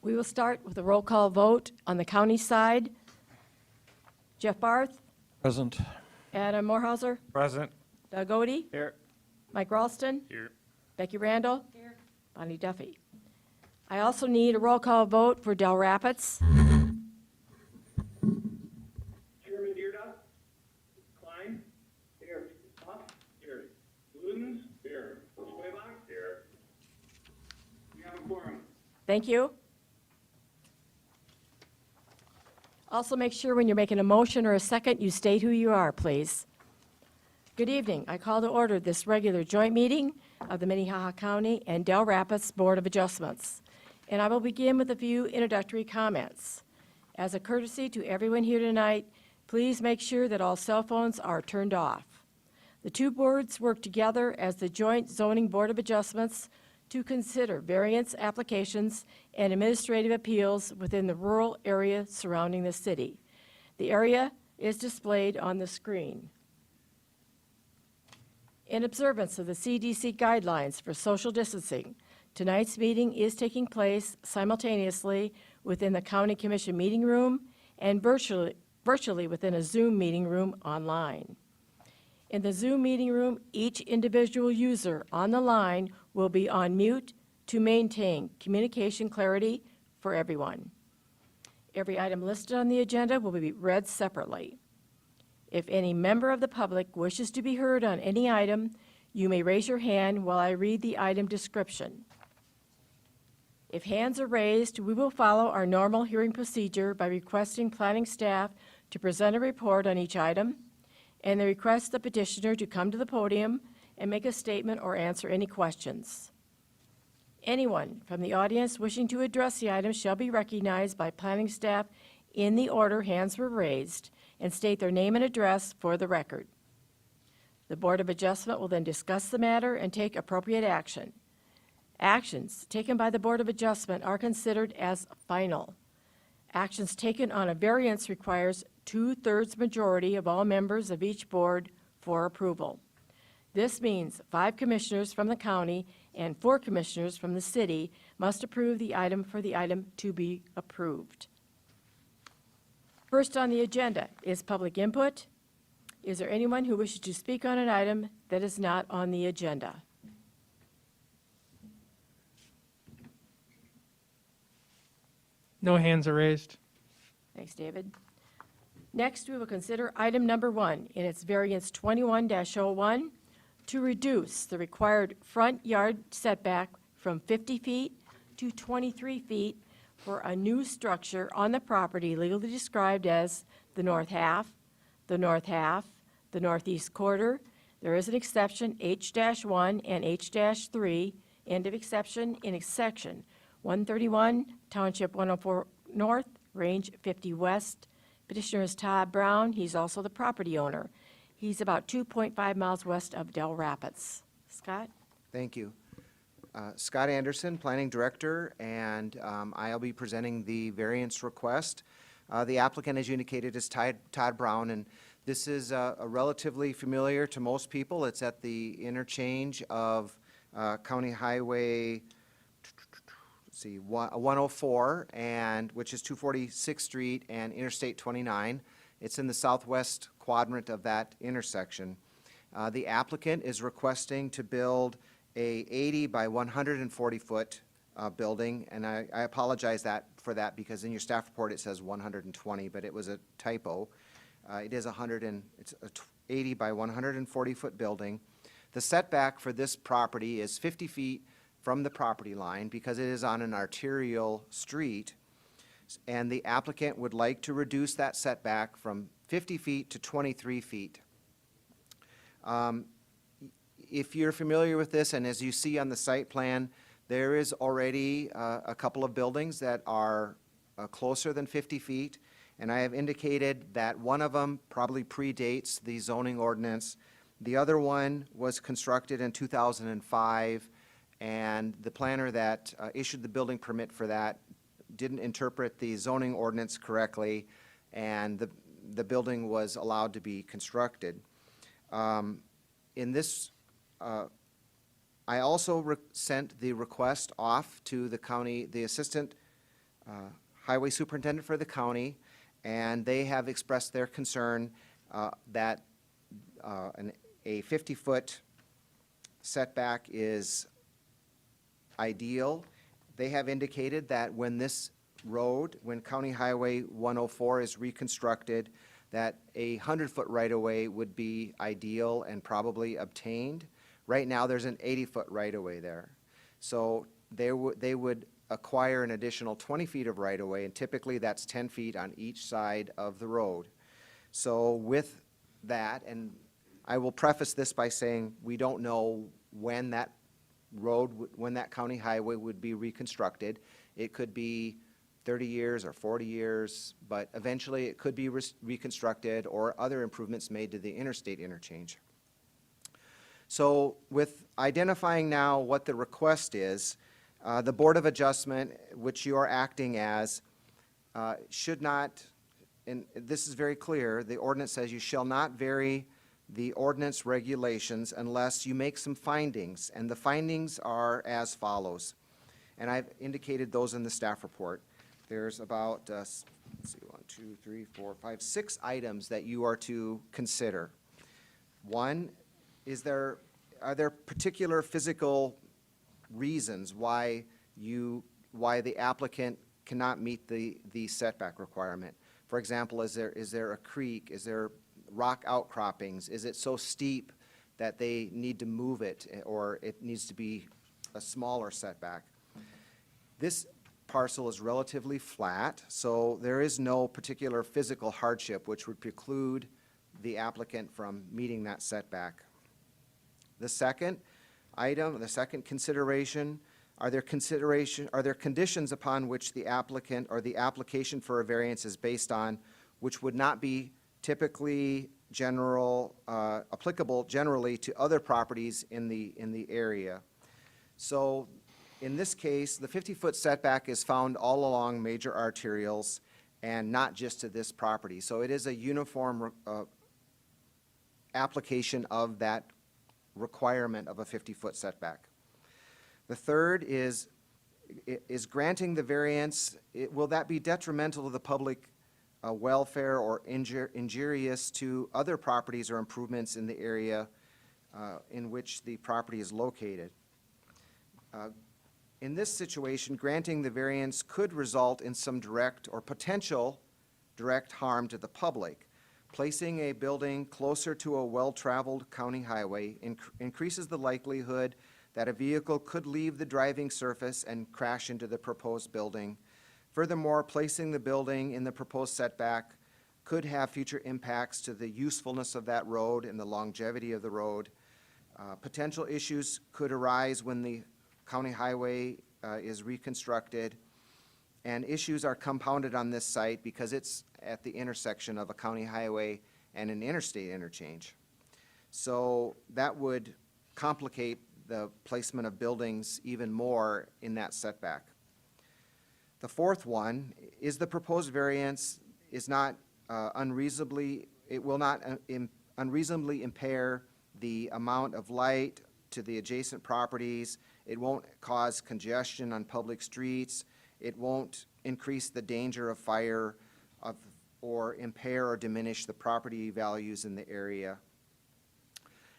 We will start with a roll call vote on the county side. Jeff Barth, Present. Adam Morehauser, Present. Doug Odie, Here. Mike Ralston, Here. Becky Randall, Bonnie Duffy. I also need a roll call vote for Del Rapids. Chairman Deerda? Klein? Here. Huff? Here. Ludens? Here. Swaybox? Here. We have a quorum. Thank you. Also make sure when you're making a motion or a second, you state who you are, please. Good evening. I call to order this regular joint meeting of the Minnehaha County and Del Rapids Board of Adjustments. And I will begin with a few introductory comments. As a courtesy to everyone here tonight, please make sure that all cell phones are turned off. The two boards work together as the Joint Zoning Board of Adjustments to consider variance applications and administrative appeals within the rural area surrounding the city. The area is displayed on the screen. In observance of the CDC guidelines for social distancing, tonight's meeting is taking place simultaneously within the County Commission meeting room and virtually within a Zoom meeting room online. In the Zoom meeting room, each individual user on the line will be on mute to maintain communication clarity for everyone. Every item listed on the agenda will be read separately. If any member of the public wishes to be heard on any item, you may raise your hand while I read the item description. If hands are raised, we will follow our normal hearing procedure by requesting planning staff to present a report on each item, and they request the petitioner to come to the podium and make a statement or answer any questions. Anyone from the audience wishing to address the item shall be recognized by planning staff in the order hands were raised and state their name and address for the record. The Board of Adjustment will then discuss the matter and take appropriate action. Actions taken by the Board of Adjustment are considered as final. Actions taken on a variance requires 2/3 majority of all members of each board for approval. This means 5 commissioners from the county and 4 commissioners from the city must approve the item for the item to be approved. First on the agenda is public input. Is there anyone who wishes to speak on an item that is not on the agenda? No hands are raised. Thanks, David. Next, we will consider item number 1 in its variance 21-01 to reduce the required front yard setback from 50 feet to 23 feet for a new structure on the property legally described as the north half, the north half, the northeast quarter. There is an exception, H-1 and H-3, end of exception in section 131, Township 104 North, Range 50 West. Petitioner is Todd Brown. He's also the property owner. He's about 2.5 miles west of Del Rapids. Scott? Thank you. Scott Anderson, Planning Director, and I'll be presenting the variance request. The applicant, as you indicated, is Todd Brown, and this is relatively familiar to most people. It's at the interchange of County Highway 104, and which is 246th Street, and Interstate 29. It's in the southwest quadrant of that intersection. The applicant is requesting to build a 80 by 140 foot building, and I apologize for that because in your staff report it says 120, but it was a typo. It is it's a 80 by 140 foot building. The setback for this property is 50 feet from the property line because it is on an arterial street, and the applicant would like to reduce that setback from 50 feet to 23 feet. If you're familiar with this, and as you see on the site plan, there is already a couple of buildings that are closer than 50 feet, and I have indicated that one of them probably predates the zoning ordinance. The other one was constructed in 2005, and the planner that issued the building permit for that didn't interpret the zoning ordinance correctly, and the building was allowed to be constructed. In this, I also sent the request off to the county, the assistant highway superintendent for the county, and they have expressed their concern that a 50-foot setback is ideal. They have indicated that when this road, when County Highway 104 is reconstructed, that a 100-foot right-of-way would be ideal and probably obtained. Right now, there's an 80-foot right-of-way there. So they would acquire an additional 20 feet of right-of-way, and typically that's 10 feet on each side of the road. So with that, and I will preface this by saying we don't know when that road, when that county highway would be reconstructed. It could be 30 years or 40 years, but eventually it could be reconstructed or other improvements made to the interstate interchange. So with identifying now what the request is, the Board of Adjustment, which you are acting as, should not, and this is very clear, the ordinance says you shall not vary the ordinance regulations unless you make some findings, and the findings are as follows. And I've indicated those in the staff report. There's about, let's see, 1, 2, 3, 4, 5, 6 items that you are to consider. One, are there particular physical reasons why the applicant cannot meet the setback requirement? For example, is there a creek? Is there rock outcroppings? Is it so steep that they need to move it, or it needs to be a smaller setback? This parcel is relatively flat, so there is no particular physical hardship which would preclude the applicant from meeting that setback. The second item, the second consideration, are there conditions upon which the applicant or the application for a variance is based on which would not be typically applicable generally to other properties in the area? So in this case, the 50-foot setback is found all along major arterials and not just to this property. So it is a uniform application of that requirement of a 50-foot setback. The third is granting the variance, will that be detrimental to the public welfare or injurious to other properties or improvements in the area in which the property is located? In this situation, granting the variance could result in some direct or potential direct harm to the public. Placing a building closer to a well-traveled county highway increases the likelihood that a vehicle could leave the driving surface and crash into the proposed building. Furthermore, placing the building in the proposed setback could have future impacts to the usefulness of that road and the longevity of the road. Potential issues could arise when the county highway is reconstructed, and issues are compounded on this site because it's at the intersection of a county highway and an interstate interchange. So that would complicate the placement of buildings even more in that setback. The fourth one is the proposed variance is not unreasonably, it will not unreasonably impair the amount of light to the adjacent properties. It won't cause congestion on public streets. It won't increase the danger of fire or impair or diminish the property values in the area.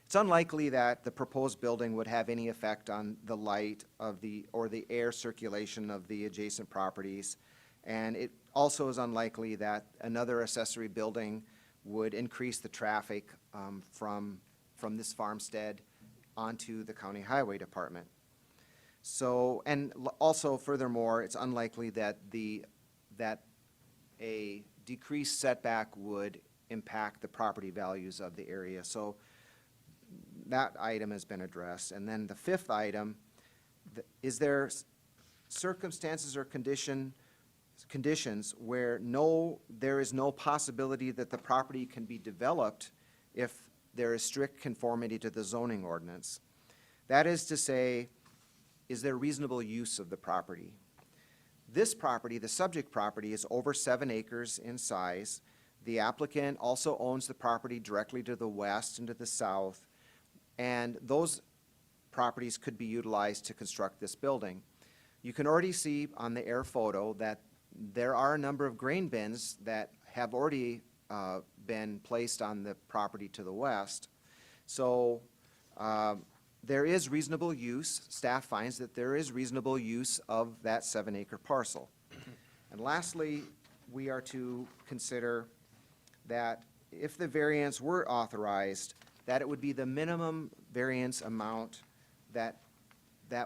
It's unlikely that the proposed building would have any effect on the light or the air circulation of the adjacent properties. And it also is unlikely that another accessory building would increase the traffic from this farmstead onto the county highway department. So, and also furthermore, it's unlikely that a decreased setback would impact the property values of the area. So that item has been addressed. And then the fifth item, is there circumstances or conditions where there is no possibility that the property can be developed if there is strict conformity to the zoning ordinance? That is to say, is there reasonable use of the property? This property, the subject property, is over 7 acres in size. The applicant also owns the property directly to the west and to the south, and those properties could be utilized to construct this building. You can already see on the air photo that there are a number of grain bins that have already been placed on the property to the west. So there is reasonable use, staff finds that there is reasonable use of that 7-acre parcel. And lastly, we are to consider that if the variance were authorized, that it would be the minimum variance amount that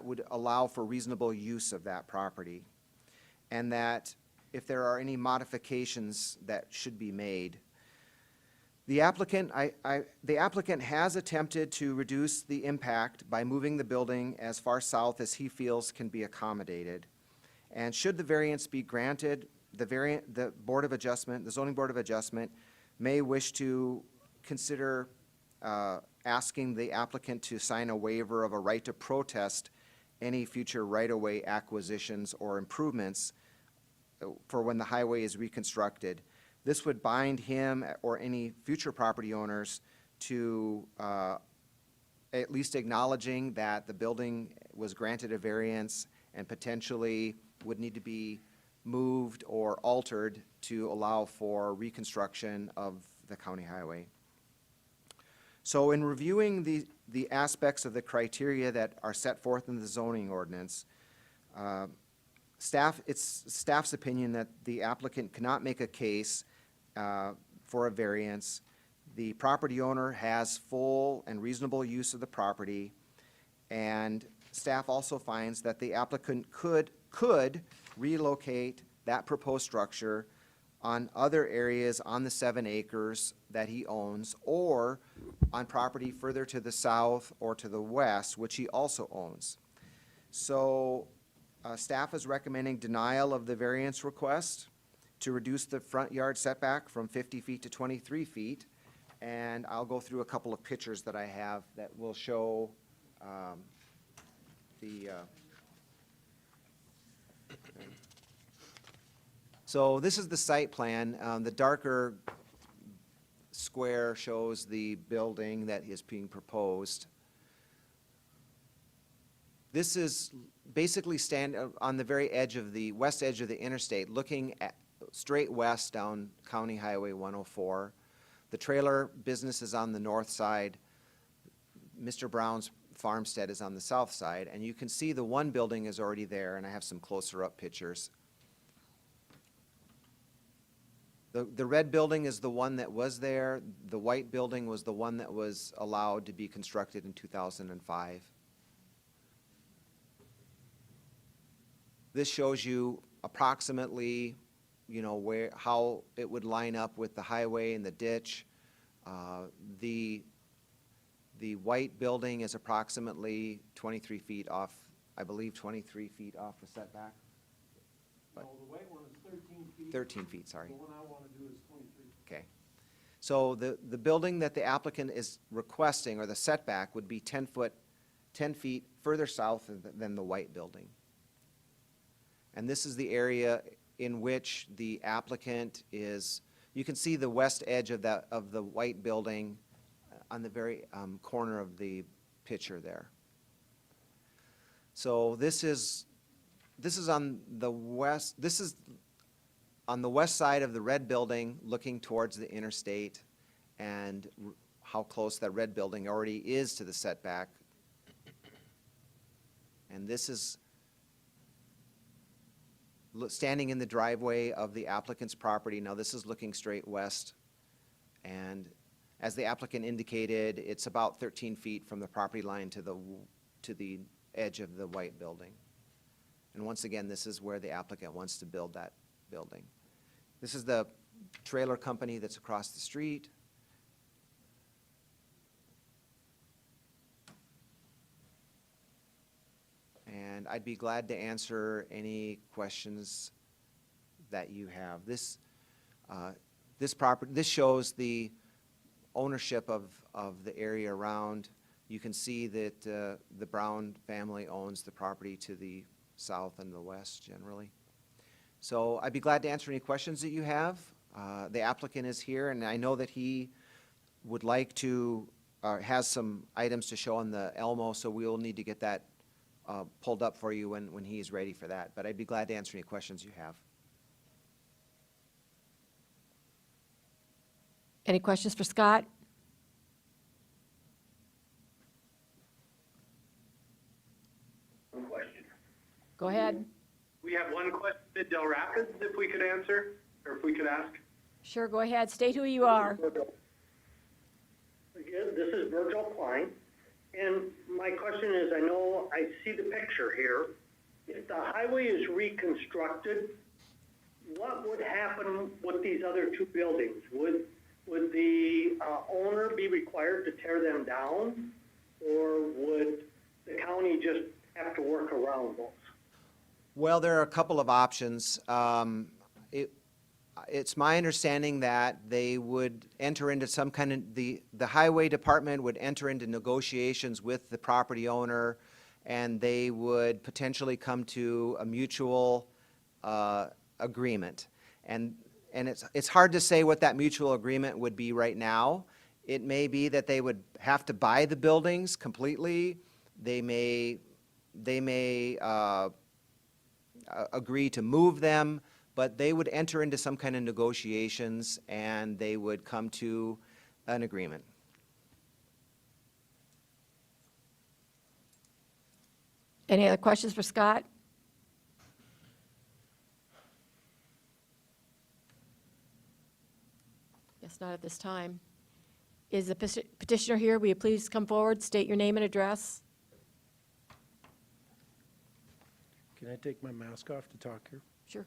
would allow for reasonable use of that property. And that if there are any modifications that should be made, the applicant has attempted to reduce the impact by moving the building as far south as he feels can be accommodated. And should the variance be granted, the Board of Adjustment, the Zoning Board of Adjustment, may wish to consider asking the applicant to sign a waiver of a right to protest any future right-of-way acquisitions or improvements for when the highway is reconstructed. This would bind him or any future property owners to at least acknowledging that the building was granted a variance and potentially would need to be moved or altered to allow for reconstruction of the county highway. So in reviewing the aspects of the criteria that are set forth in the zoning ordinance, it's staff's opinion that the applicant cannot make a case for a variance. The property owner has full and reasonable use of the property, and staff also finds that the applicant could relocate that proposed structure on other areas on the 7 acres that he owns, or on property further to the south or to the west, which he also owns. So staff is recommending denial of the variance request to reduce the front yard setback from 50 feet to 23 feet. And I'll go through a couple of pictures that I have that will show So this is the site plan. The darker square shows the building that is being proposed. This is basically on the very edge of the west edge of the interstate, looking at straight west down County Highway 104. The trailer business is on the north side. Mr. Brown's farmstead is on the south side, and you can see the one building is already there, and I have some closer up pictures. The red building is the one that was there. The white building was the one that was allowed to be constructed in 2005. This shows you approximately, how it would line up with the highway and the ditch. The white building is approximately 23 feet off, I believe 23 feet off the setback. No, the white one is 13 feet. 13 feet, sorry. The one I want to do is 23. Okay. So the building that the applicant is requesting, or the setback, would be 10 feet further south than the white building. And this is the area in which the applicant is, you can see the west edge of the white building on the very corner of the picture there. So this is on the west, this is on the west side of the red building looking towards the interstate, and how close that red building already is to the setback. And this is standing in the driveway of the applicant's property. Now this is looking straight west, and as the applicant indicated, it's about 13 feet from the property line to the edge of the white building. And once again, this is where the applicant wants to build that building. This is the trailer company that's across the street. And I'd be glad to answer any questions that you have. This shows the ownership of the area around. You can see that the Brown family owns the property to the south and the west generally. So I'd be glad to answer any questions that you have. The applicant is here, and I know that he would like to, has some items to show on the Elmo, so we'll need to get that pulled up for you when he's ready for that. But I'd be glad to answer any questions you have. Any questions for Scott? One question. Go ahead. We have one question at Del Rapids, if we could answer, or if we could ask. Sure, go ahead. State who you are. Again, this is Virgil Klein, and my question is, I know I see the picture here. If the highway is reconstructed, what would happen with these other two buildings? Would the owner be required to tear them down, or would the county just have to work around those? Well, there are a couple of options. It's my understanding that they would enter into some kind of, the highway department would enter into negotiations with the property owner, and they would potentially come to a mutual agreement. And it's hard to say what that mutual agreement would be right now. It may be that they would have to buy the buildings completely. They may agree to move them, but they would enter into some kind of negotiations and they would come to an agreement. Any other questions for Scott? Yes, not at this time. Is the petitioner here? Will you please come forward, state your name and address? Can I take my mask off to talk here? Sure.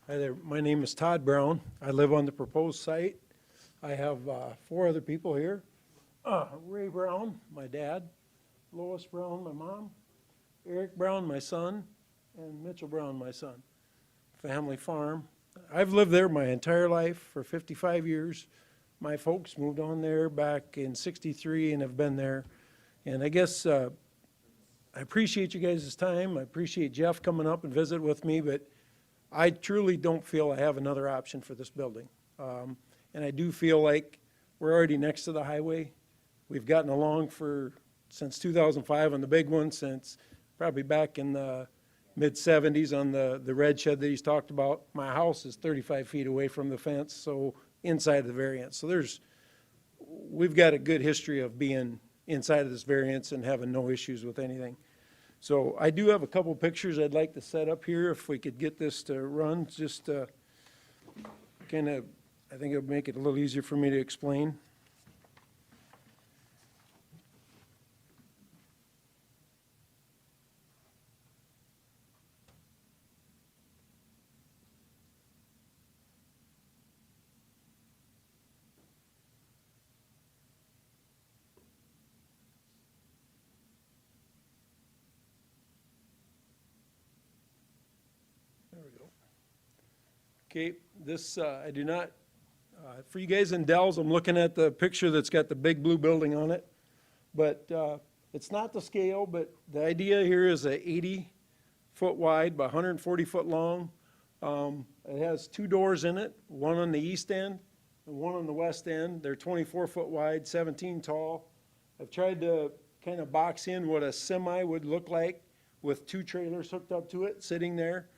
Hi there, my name is Todd Brown. I live on the proposed site. I have 4 other people here. Ray Brown, my dad, Lois Brown, my mom, Eric Brown, my son, and Mitchell Brown, my son. Family farm. I've lived there my entire life for 55 years. My folks moved on there back in '63 and have been there. And I guess I appreciate you guys' time. I appreciate Jeff coming up and visit with me, but I truly don't feel I have another option for this building. And I do feel like we're already next to the highway. We've gotten along since 2005 on the big one, since probably back in the mid-'70s on the red shed that he's talked about. My house is 35 feet away from the fence, so inside of the variance. So we've got a good history of being inside of this variance and having no issues with anything. So I do have a couple pictures I'd like to set up here if we could get this to run, just kind of, I think it would make it a little easier for me to explain. Okay, this, I do not, for you guys in Dells, I'm looking at the picture that's got the big blue building on it. But it's not the scale, but the idea here is a 80-foot wide by 140-foot long. It has 2 doors in it, one on the east end and one on the west end. They're 24-foot wide, 17 tall. I've tried to kind of box in what a semi would look like with 2 trailers hooked up to it, sitting there.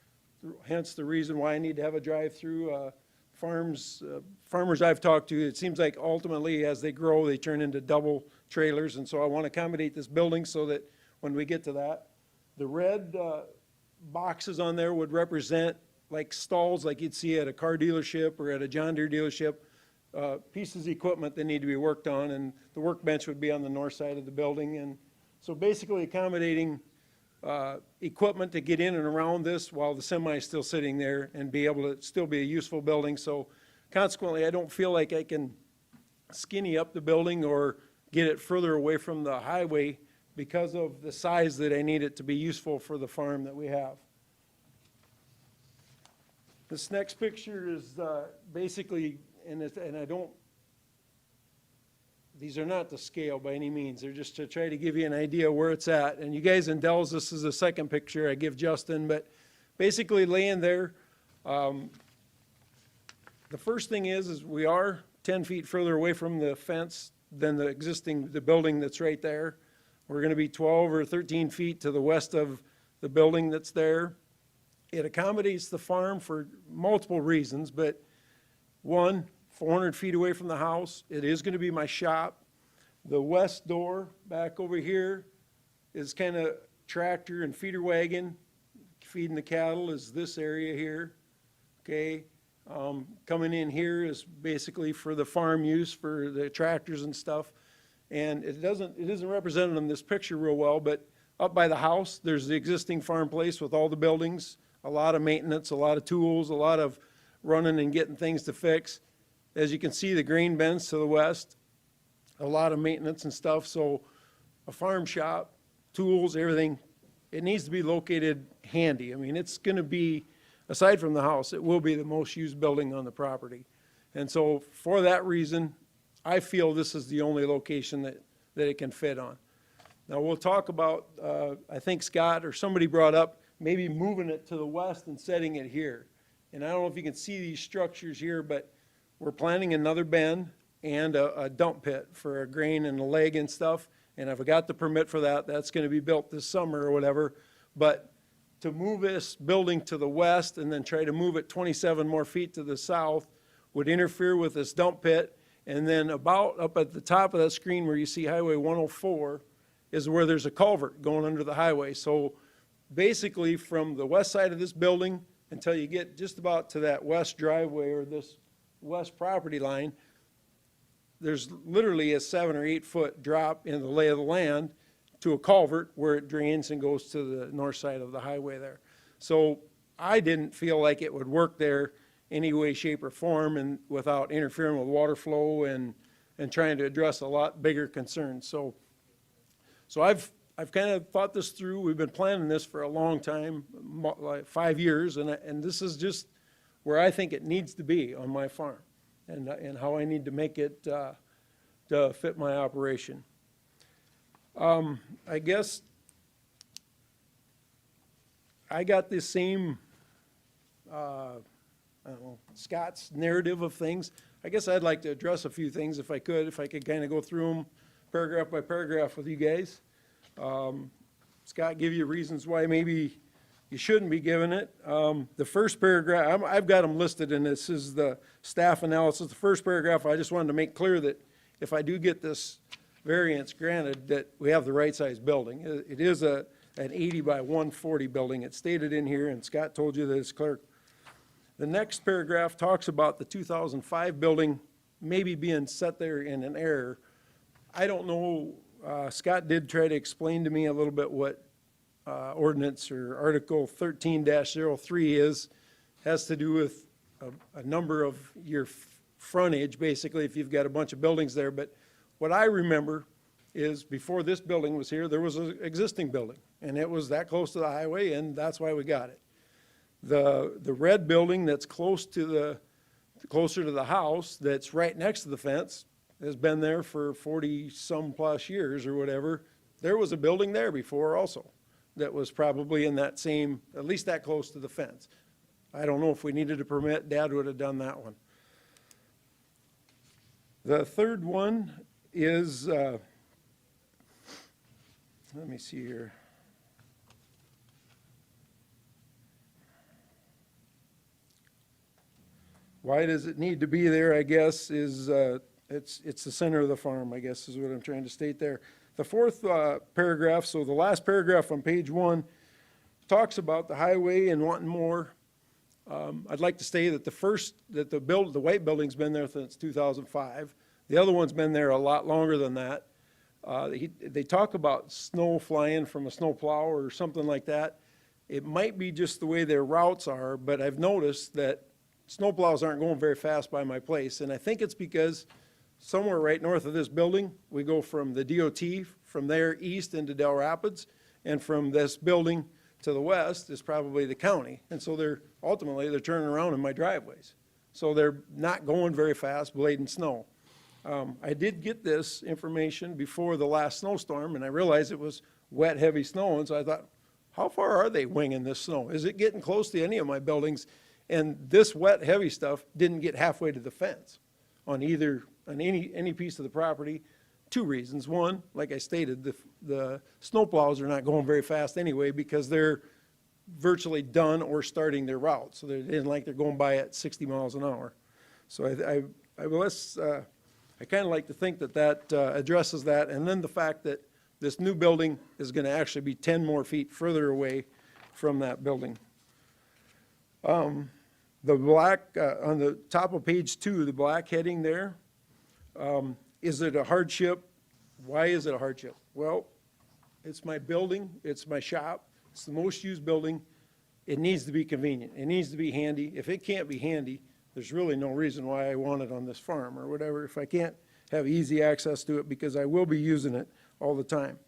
Hence the reason why I need to have a drive-through. Farmers I've talked to, it seems like ultimately as they grow, they turn into double trailers, and so I want to accommodate this building so that when we get to that, the red boxes on there would represent like stalls like you'd see at a car dealership or at a John Deere dealership, pieces of equipment that need to be worked on, and the workbench would be on the north side of the building. And so basically accommodating equipment to get in and around this while the semi is still sitting there and be able to still be a useful building. So consequently, I don't feel like I can skinny up the building or get it further away from the highway because of the size that I need it to be useful for the farm that we have. This next picture is basically, and I don't, these are not the scale by any means. They're just to try to give you an idea where it's at. And you guys in Dells, this is the second picture I give Justin, but basically laying there, the first thing is we are 10 feet further away from the fence than the building that's right there. We're going to be 12 or 13 feet to the west of the building that's there. It accommodates the farm for multiple reasons, but one, 400 feet away from the house. It is going to be my shop. The west door back over here is kind of tractor and feeder wagon. Feeding the cattle is this area here, okay? Coming in here is basically for the farm use, for the tractors and stuff. And it isn't represented in this picture real well, but up by the house, there's the existing farm place with all the buildings, a lot of maintenance, a lot of tools, a lot of running and getting things to fix. As you can see, the grain bins to the west, a lot of maintenance and stuff. So a farm shop, tools, everything, it needs to be located handy. I mean, it's going to be, aside from the house, it will be the most used building on the property. And so for that reason, I feel this is the only location that it can fit on. Now, we'll talk about, I think Scott or somebody brought up maybe moving it to the west and setting it here. And I don't know if you can see these structures here, but we're planning another bin and a dump pit for a grain and a leg and stuff. And if I got the permit for that, that's going to be built this summer or whatever. But to move this building to the west and then try to move it 27 more feet to the south would interfere with this dump pit. And then about up at the top of that screen where you see Highway 104 is where there's a culvert going under the highway. So basically from the west side of this building until you get just about to that west driveway or this west property line, there's literally a 7 or 8 foot drop in the lay of the land to a culvert where it drains and goes to the north side of the highway there. So I didn't feel like it would work there any way, shape, or form and without interfering with water flow and trying to address a lot bigger concerns. So I've kind of thought this through. We've been planning this for a long time, like 5 years, and this is just where I think it needs to be on my farm and how I need to make it to fit my operation. I guess I got the same, I don't know, Scott's narrative of things. I guess I'd like to address a few things if I could kind of go through them paragraph by paragraph with you guys. Scott give you reasons why maybe you shouldn't be giving it. The first paragraph, I've got them listed, and this is the staff analysis. The first paragraph, I just wanted to make clear that if I do get this variance granted, that we have the right size building. It is an 80 by 140 building. It's stated in here, and Scott told you that it's clear. The next paragraph talks about the 2005 building maybe being set there in an error. I don't know, Scott did try to explain to me a little bit what ordinance or Article 13-03 has to do with a number of your frontage, basically, if you've got a bunch of buildings there. But what I remember is before this building was here, there was an existing building, and it was that close to the highway, and that's why we got it. The red building that's closer to the house, that's right next to the fence, has been there for 40-some plus years or whatever. There was a building there before also that was probably in that same, at least that close to the fence. I don't know if we needed a permit. Dad would have done that one. The third one is, let me see here. Why does it need to be there, I guess, is it's the center of the farm, I guess, is what I'm trying to state there. The fourth paragraph, so the last paragraph on page 1, talks about the highway and wanting more. I'd like to say that the white building's been there since 2005. The other one's been there a lot longer than that. They talk about snow flying from a snowplow or something like that. It might be just the way their routes are, but I've noticed that snowplows aren't going very fast by my place, and I think it's because somewhere right north of this building, we go from the DOT, from there east into Del Rapids, and from this building to the west is probably the county. And so they're turning around in my driveways. So they're not going very fast blading snow. I did get this information before the last snowstorm, and I realized it was wet, heavy snow, and so I thought, how far are they winging this snow? Is it getting close to any of my buildings? And this wet, heavy stuff didn't get halfway to the fence on any piece of the property. 2 reasons. One, like I stated, the snowplows are not going very fast anyway because they're virtually done or starting their route. So they're going by at 60 miles an hour. So I kind of like to think that that addresses that, and then the fact that this new building is going to actually be 10 more feet further away from that building. The black, on the top of page 2, the black heading there, is it a hardship? Why is it a hardship? Well, it's my building, it's my shop, it's the most used building. It needs to be convenient, it needs to be handy. If it can't be handy, there's really no reason why I want it on this farm or whatever, if I can't have easy access to it, because I will be using it all the time.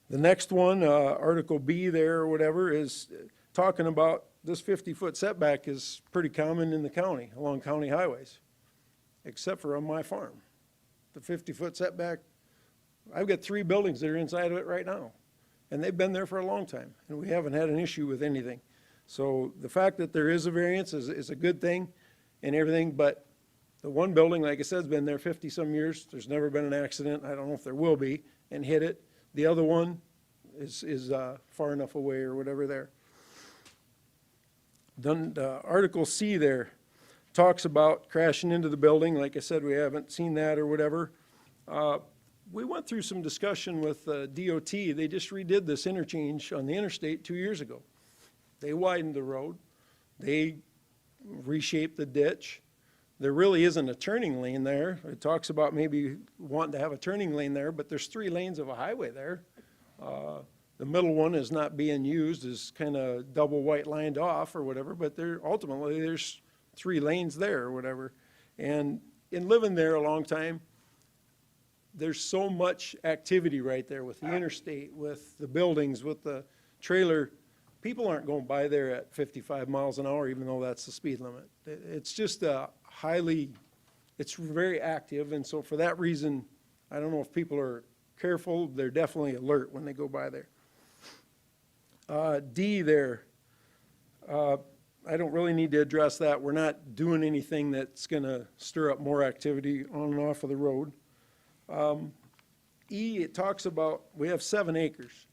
The next one, Article B there or whatever, is talking about this 50-foot setback is pretty common in the county, along county highways, except for on my farm. The 50-foot setback, I've got 3 buildings that are inside of it right now, and they've been there for a long time, and we haven't had an issue with anything. So the fact that there is a variance is a good thing and everything, but the one building, like I said, has been there 50-some years. There's never been an accident. I don't know if there will be, and hit it. The other one is far enough away or whatever there. Then Article C there talks about crashing into the building. Like I said, we haven't seen that or whatever. We went through some discussion with DOT. They just redid this interchange on the interstate 2 years ago. They widened the road. They reshaped the ditch. There really isn't a turning lane there. It talks about maybe wanting to have a turning lane there, but there's 3 lanes of a highway there. The middle one is not being used, is kind of double white lined off or whatever, but ultimately there's 3 lanes there or whatever. And in living there a long time, there's so much activity right there with the interstate, with the buildings, with the trailer. People aren't going by there at 55 miles an hour, even though that's the speed limit. It's just it's very active, and so for that reason, I don't know if people are careful, they're definitely alert when they go by there. D there, I don't really need to address that. We're not doing anything that's going to stir up more activity on and off of the road. E, it talks about, we have 7 acres,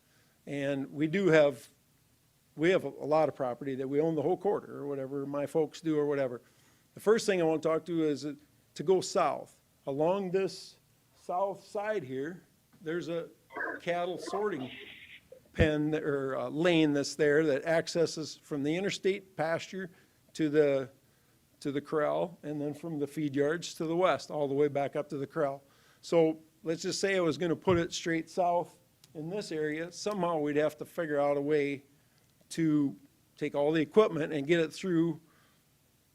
and we have a lot of property that we own the whole quarter or whatever, my folks do or whatever. The first thing I want to talk to is to go south. Along this south side here, there's a cattle sorting pen or lane that's there that accesses from the interstate pasture to the corral, and then from the feed yards to the west, all the way back up to the corral. So let's just say I was going to put it straight south in this area. Somehow we'd have to figure out a way to take all the equipment and get it through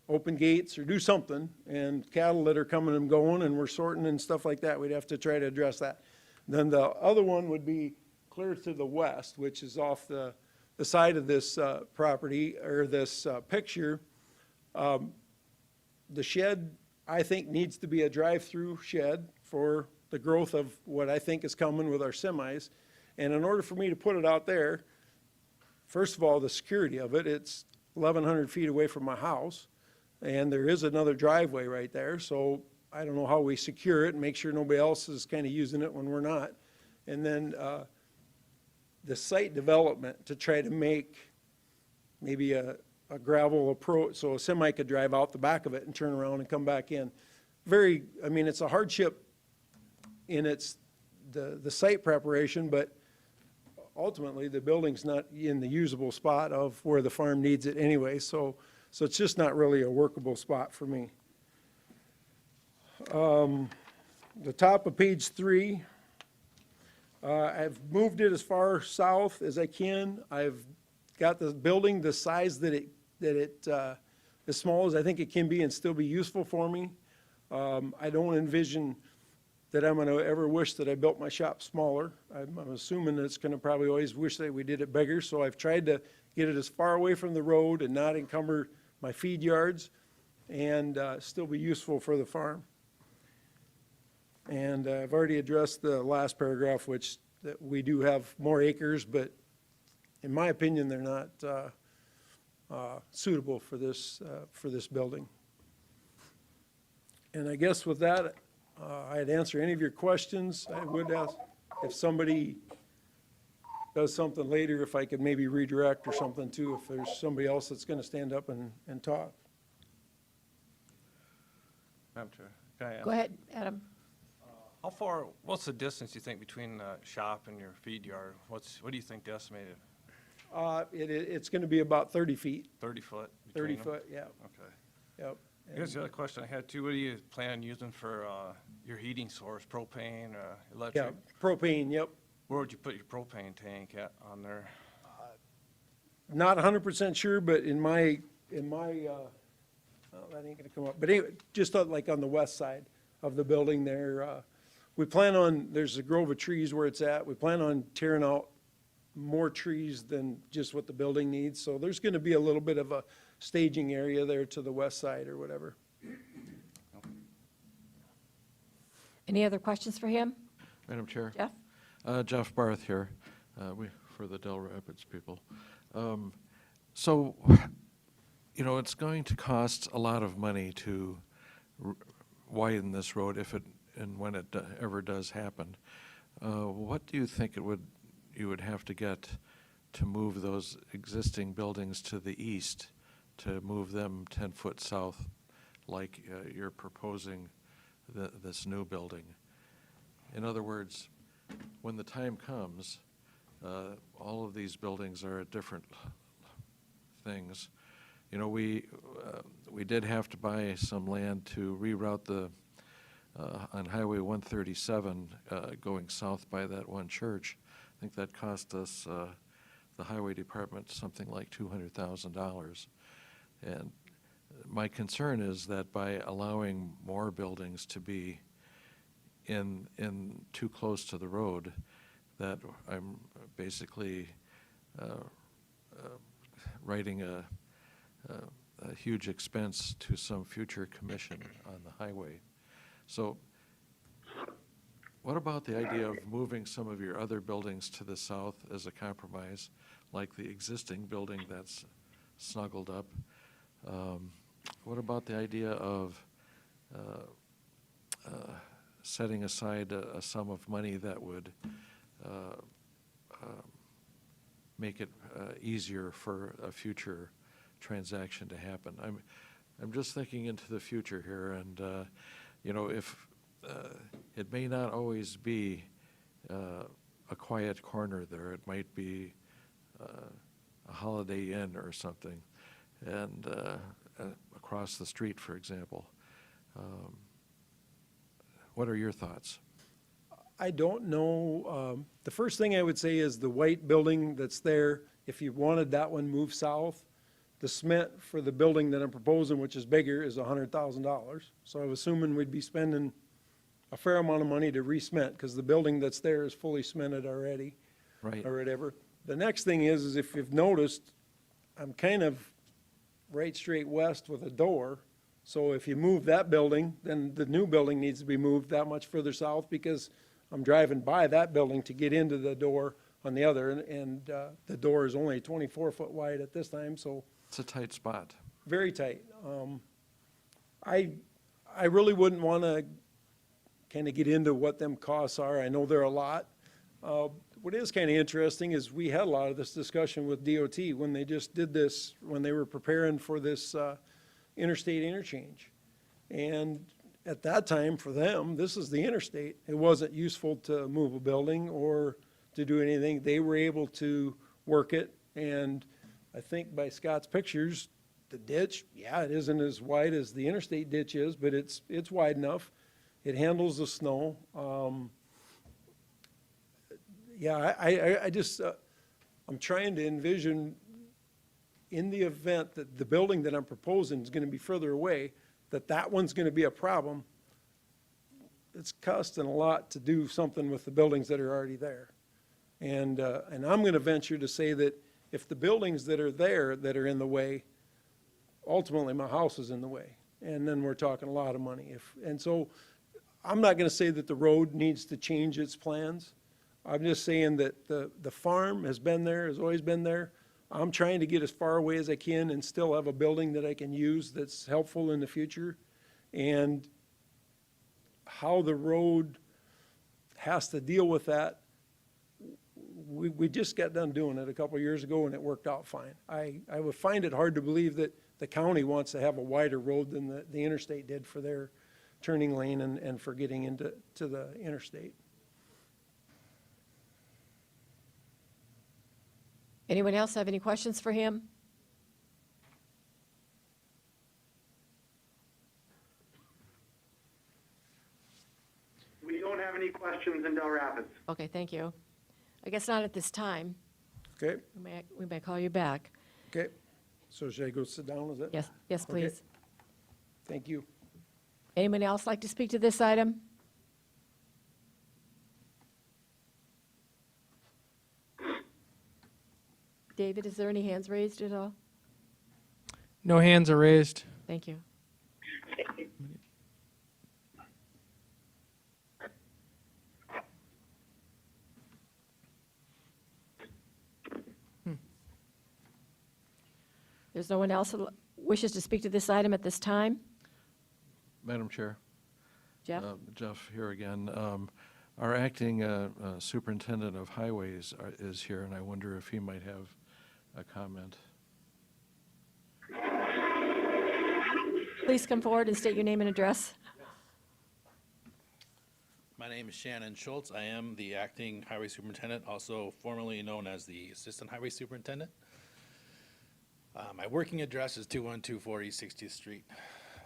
open gates or do something, and cattle that are coming and going and we're sorting and stuff like that, we'd have to try to address that. Then the other one would be clear to the west, which is off the side of this property or this picture. The shed, I think, needs to be a drive-through shed for the growth of what I think is coming with our semis. And in order for me to put it out there, first of all, the security of it, it's 1,100 feet away from my house, and there is another driveway right there, so I don't know how we secure it and make sure nobody else is kind of using it when we're not. And then the site development to try to make maybe a gravel approach so a semi could drive out the back of it and turn around and come back in. I mean, it's a hardship in the site preparation, but ultimately the building's not in the usable spot of where the farm needs it anyway, so it's just not really a workable spot for me. The top of page 3, I've moved it as far south as I can. I've got the building the size that it as small as I think it can be and still be useful for me. I don't envision that I'm going to ever wish that I built my shop smaller. I'm assuming that it's going to probably always wish that we did it bigger, so I've tried to get it as far away from the road and not encumber my feed yards and still be useful for the farm. And I've already addressed the last paragraph, which that we do have more acres, but in my opinion, they're not suitable for this building. And I guess with that, I'd answer any of your questions. I would ask if somebody does something later, if I could maybe redirect or something too, if there's somebody else that's going to stand up and talk. Madam Chair. Okay. Go ahead, Adam. What's the distance you think between the shop and your feed yard? What do you think the estimated? It's going to be about 30 feet, 30 foot? 30 between them? foot, yeah, Okay. yep. I guess the other question I had too, what do you plan on using for your heating source, propane, Yeah, electric? propane, yep. Where would you put your propane tank at on there? Not 100% sure, but in my, oh, that ain't gonna come up. But anyway, just like on the west side of the building there, we plan on, there's a grove of trees where it's at. We plan on tearing out more trees than just what the building needs. So there's gonna be a little bit of a staging area there to the west side or whatever. Any other questions for him? Madam Chair? Jeff? Jeff Barth here, for the Del Rapids people. So, it's going to cost a lot of money to widen this road if it, and when it ever does happen. What do you think you would have to get to move those existing buildings to the east, to move them 10 foot south, like you're proposing this new building? In other words, when the time comes, all of these buildings are at different things. We did have to buy some land to reroute on Highway 137 going south by that one church. I think that cost us, the highway department, something like $200,000. And my concern is that by allowing more buildings to be in too close to the road, that I'm basically writing a huge expense to some future commission on the highway. So what about the idea of moving some of your other buildings to the south as a compromise, like the existing building that's snuggled up? What about the idea of setting aside a sum of money that would make it easier for a future transaction to happen? I'm just thinking into the future here, and if it may not always be a quiet corner there, it might be a Holiday Inn or something, and across the street, for example. What are your thoughts? I don't know. The first thing I would say is the white building that's there, if you wanted that one moved south, the cement for the building that I'm proposing, which is bigger, is $100,000. So I'm assuming we'd be spending a fair amount of money to re-cement, because the building that's there is fully cemented already. Right. Or whatever. The next thing is if you've noticed, I'm kind of right straight west with a door. So if you move that building, then the new building needs to be moved that much further south, because I'm driving by that building to get into the door on the other, and the door is only 24 foot wide at this time, so It's a tight spot. very tight. I really wouldn't want to kind of get into what them costs are. I know they're a lot. What is kind of interesting is we had a lot of this discussion with DOT when they just did this, when they were preparing for this interstate interchange. And at that time, for them, this is the interstate. It wasn't useful to move a building or to do anything. They were able to work it, and I think by Scott's pictures, the ditch, yeah, it isn't as wide as the interstate ditch is, but it's wide enough. It handles the snow. Yeah, I just, I'm trying to envision, in the event that the building that I'm proposing is gonna be further away, that one's gonna be a problem. It's costing a lot to do something with the buildings that are already there. And I'm gonna venture to say that if the buildings that are there that are in the way, ultimately my house is in the way. And then we're talking a lot of money. And so I'm not gonna say that the road needs to change its plans. I'm just saying that the farm has been there, has always been there. I'm trying to get as far away as I can and still have a building that I can use that's helpful in the future. And how the road has to deal with that, we just got done doing it a couple of years ago and it worked out fine. I would find it hard to believe that the county wants to have a wider road than the interstate did for their turning lane and for getting into the interstate. Anyone else have any questions for him? We don't have any questions in Del Rapids. Okay, thank you. I guess not at this time. Okay, We may call you back. okay. So should I go sit down, is it? Yes, yes, Okay. please. Thank you. Anyone else like to speak to this item? David, is there any hands raised at all? No hands are raised. Thank you. There's no one else who wishes to speak to this item at this time? Madam Chair. Jeff? Jeff here again. Our acting superintendent of highways is here, and I wonder if he might have a comment. Please come forward and state your name and address. My name is Shannon Schultz. I am the acting highway superintendent, also formerly known as the assistant highway superintendent. My working address is 21240 60th Street.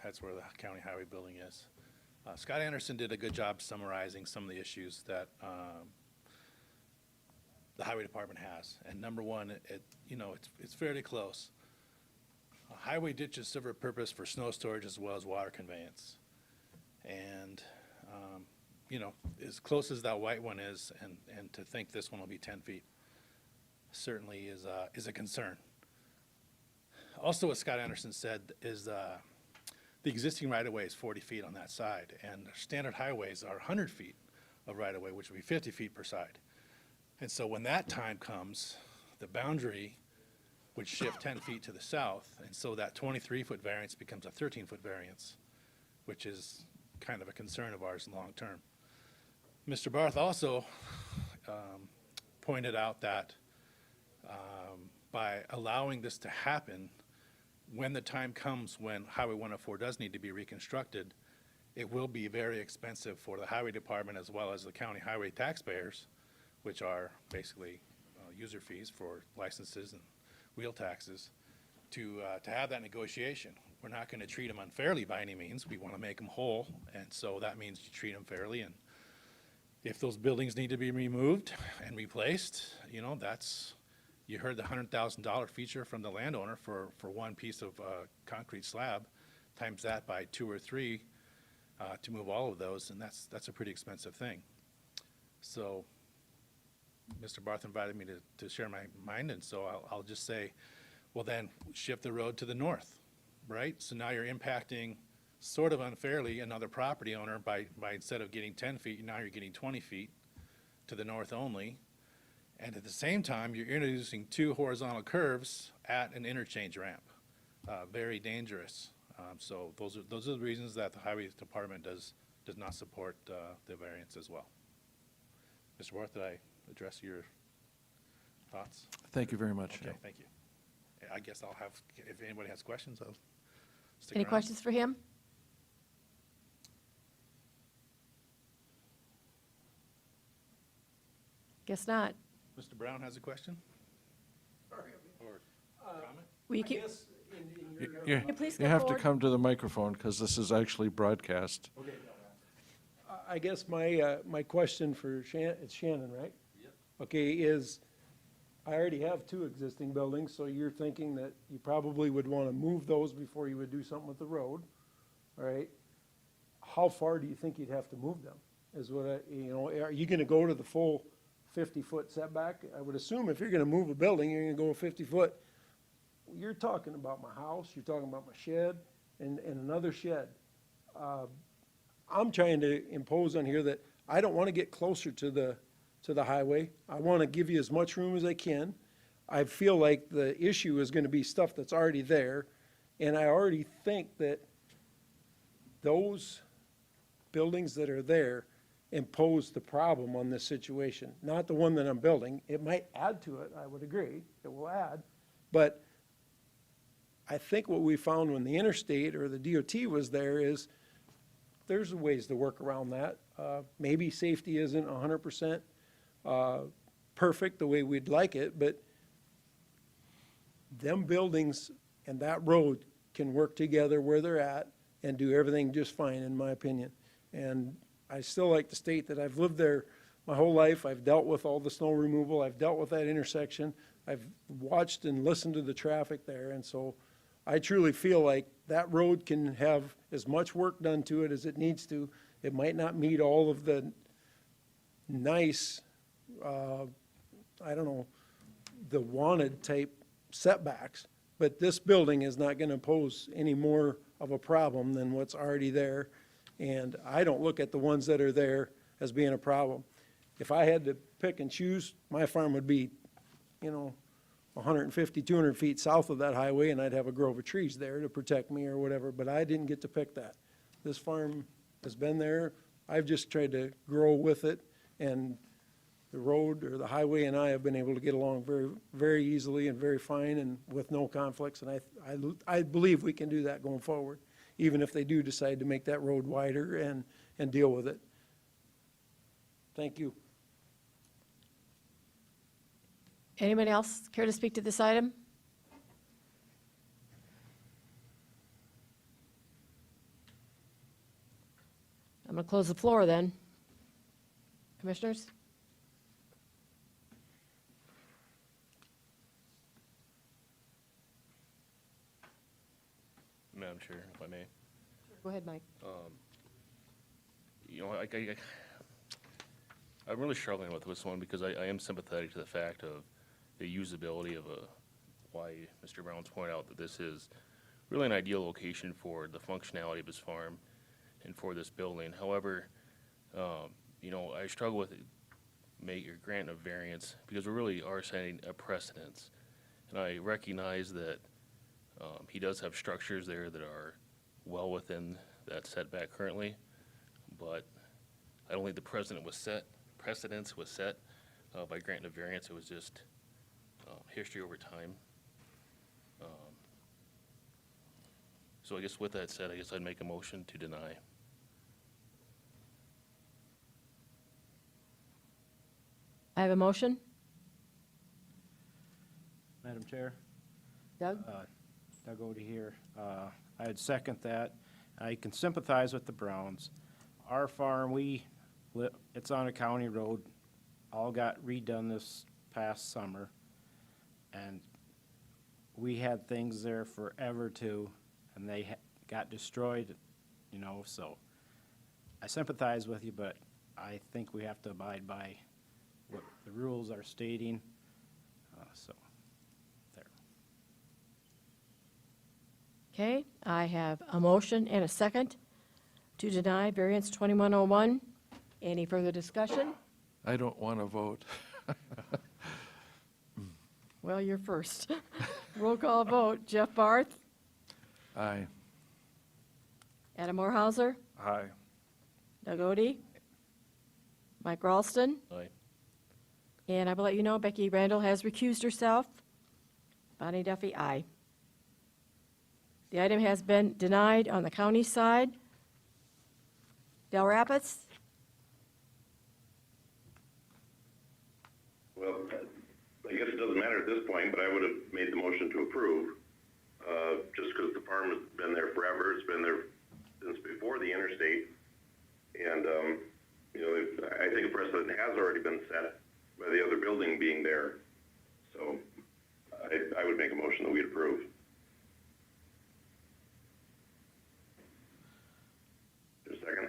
That's where the county highway building is. Scott Anderson did a good job summarizing some of the issues that the highway department has. And number one, it's fairly close. Highway ditches serve a purpose for snow storage as well as water conveyance. And as close as that white one is, and to think this one will be 10 feet certainly is a concern. Also, what Scott Anderson said is the existing right-of-way is 40 feet on that side, and standard highways are 100 feet of right-of-way, which would be 50 feet per side. And so when that time comes, the boundary would shift 10 feet to the south, and so that 23-foot variance becomes a 13-foot variance, which is kind of a concern of ours long term. Mr. Barth also pointed out that by allowing this to happen, when the time comes when Highway 104 does need to be reconstructed, it will be very expensive for the highway department as well as the county highway taxpayers, which are basically user fees for licenses and wheel taxes, to have that negotiation. We're not going to treat them unfairly by any means. We want to make them whole, and so that means you treat them fairly. And if those buildings need to be removed and replaced, you heard the $100,000 feature from the landowner for one piece of concrete slab, times that by 2 or 3 to move all of those, and that's a pretty expensive thing. So Mr. Barth invited me to share my mind, and so I'll just say, well then, shift the road to the north, right? So now you're impacting sort of unfairly another property owner by instead of getting 10 feet, now you're getting 20 feet to the north only. And at the same time, you're introducing 2 horizontal curves at an interchange ramp. Very dangerous. So those are the reasons that the highway department does not support the variance as well. Mr. Barth, did I address your thoughts? Thank you very much. Okay, thank you. I guess I'll have, if anybody has questions, I'll stick Any around. questions for him? Guess not. Mr. Brown has a question? Or comment? Will you keep, You you please you come have to forward? come to the microphone because this is actually broadcast. I guess my question for it's Shannon, right? Yep. Okay, I already have 2 existing buildings, so you're thinking that you probably would want to move those before you would do something with the road, all right? How far do you think you'd have to move them? Is what are you going to go to the full 50-foot setback? I would assume if you're going to move a building, you're going to go 50 foot. You're talking about my house, you're talking about my shed, and another shed. I'm trying to impose on here that I don't want to get closer to the highway. I want to give you as much room as I can. I feel like the issue is going to be stuff that's already there, and I already think that those buildings that are there impose the problem on this situation, not the one that I'm building. It might add to it, I would agree, it will add, but I think what we found when the interstate or the DOT was there is there's ways to work around that. Maybe safety isn't 100% perfect the way we'd like it, but them buildings and that road can work together where they're at and do everything just fine, in my opinion. And I still like to state that I've lived there my whole life. I've dealt with all the snow removal. I've dealt with that intersection. I've watched and listened to the traffic there. And so I truly feel like that road can have as much work done to it as it needs to. It might not meet all of the nice, I don't know, the wanted type setbacks, but this building is not going to pose any more of a problem than what's already there. And I don't look at the ones that are there as being a problem. If I had to pick and choose, my farm would be, 150, 200 feet south of that highway, and I'd have a grove of trees there to protect me or whatever, but I didn't get to pick that. This farm has been there. I've just tried to grow with it, and the road or the highway and I have been able to get along very, very easily and very fine and with no conflicts, and I believe we can do that going forward, even if they do decide to make that road wider and deal with it. Thank you. Anyone else care to speak to this item? I'm going to close the floor then. Commissioners? Madam Chair, if I may. Go ahead, Mike. I'm really struggling with this one because I am sympathetic to the fact of the usability of why Mr. Brown's pointed out that this is really an ideal location for the functionality of his farm and for this building. However, I struggle with granting a variance because we really are setting a precedence. And I recognize that he does have structures there that are well within that setback currently, but I don't think the precedence was set by granting a variance. It was just history over time. So I guess with that said, I guess I'd make a motion to deny. I have a motion. Madam Chair, Doug? Doug Odie here. I'd second that. I can sympathize with the Browns. Our farm, it's on a county road, all got redone this past summer. And we had things there forever too, and they got destroyed, so I sympathize with you, but I think we have to abide by what the rules are stating, so, there. Okay, I have a motion and a second to deny variance 2101. Any further discussion? I don't want to vote. Well, you're first. Roll call vote. Jeff Barth, Aye. Adam Morhauser, Aye. Doug Odie, Mike Ralston, Aye. and I will let you know Becky Randall has recused herself. Bonnie Duffy, aye. The item has been denied on the county side. Del Rapids? Well, I guess it doesn't matter at this point, but I would have made the motion to approve, just because the farm has been there forever. It's been there since before the interstate. And, I think a precedent has already been set by the other building being there. So I would make a motion that we'd approve. Just a second.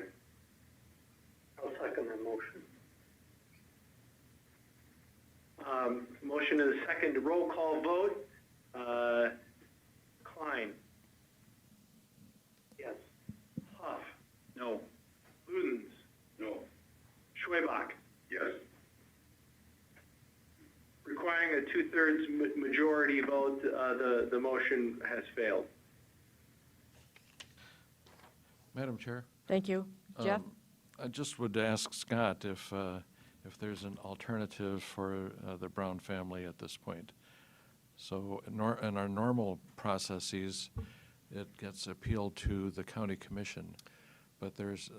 I'll second the motion. Motion is second, roll call vote. Klein. Yes. Huff. No. Ludens. No. Schwebach. Yes. Requiring a two-thirds majority vote, the motion has failed. Madam Chair? Thank you. Jeff? I just would ask Scott if there's an alternative for the Brown family at this point. So in our normal processes, it gets appealed to the county commission. but there's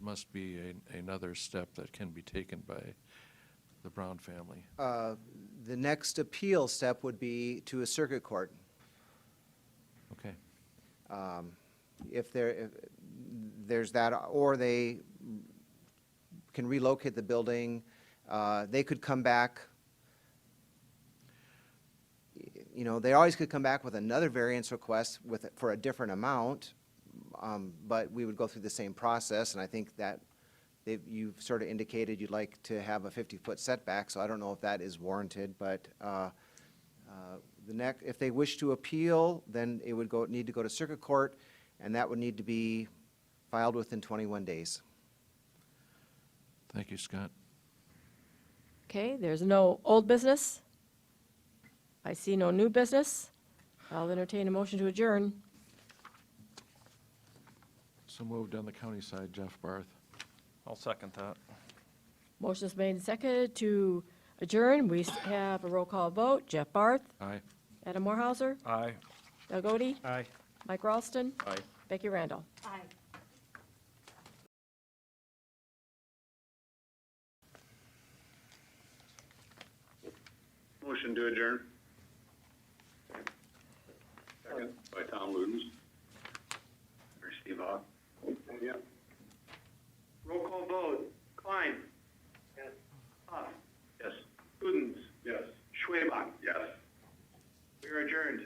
must be another step that can be taken by the Brown family. The next appeal step would be to a circuit court. Okay. If there's that, or they can relocate the building, they could come back. You know, they always could come back with another variance request for a different amount, but we would go through the same process, and I think that you've sort of indicated you'd like to have a 50-foot setback, so I don't know if that is warranted, but if they wish to appeal, then it would need to go to circuit court, and that would need to be filed within 21 days. Thank you, Scott. Okay, there's no old business. I see no new business. I'll entertain a motion to adjourn. So moved on the county side, Jeff Barth. I'll second that. Motion is made and seconded to adjourn. We have a roll call vote. Jeff Barth, Aye. Adam Morhauser, Aye. Doug Odie, Aye. Mike Ralston, Aye. Becky Randall. Aye. Motion to adjourn. Second by Tom Ludens. Or Steve Hawk. Yeah. Roll call vote. Klein. Yes. Huff. Yes. Ludens. Yes. Schwabach. Yes. We are adjourned.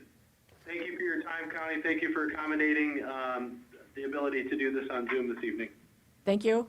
Thank you for your time, Connie. Thank you for accommodating the ability to do this on Zoom this evening. Thank you.